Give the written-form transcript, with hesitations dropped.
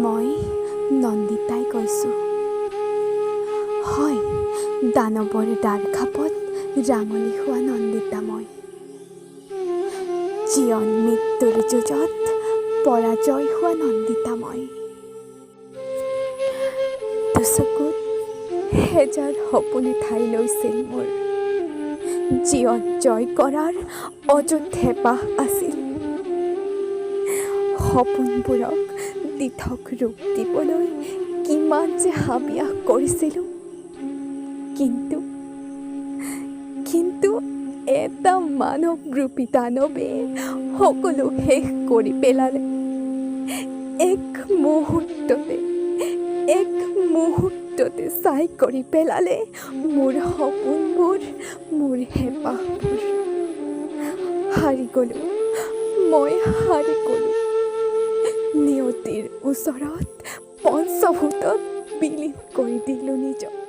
মই নন্দিতাই কৈছোঁ। হয়, দানৱৰ দাৰ খাপত ৰাঙলী হোৱা নন্দিতা মই। জীৱন মৃত্যুৰ যুঁজত পৰাজয় হোৱা নন্দিতা মই। দুচকুত হেজাৰ সপোনে ঠাই লৈছিল মোৰ। জীৱন জয় কৰাৰ অযুত হেঁপাহ আছিল। সপোনবোৰক দিঠক ৰূপ দিবলৈ কিমান যে হাবিয়াস কৰিছিলোঁ, কিন্তু এটা মানৱৰূপী দানৱে সকলো শেষ কৰি পেলালে। এক মুহূৰ্ততে ছাই কৰি পেলালে মোৰ সপোনবোৰ, মোৰ হেঁপাহবোৰ। মই হাৰি গ'লোঁ। নিয়তিৰ ওচৰত পঞ্চভূতত বিলীন কৰি দিলোঁ নিজক।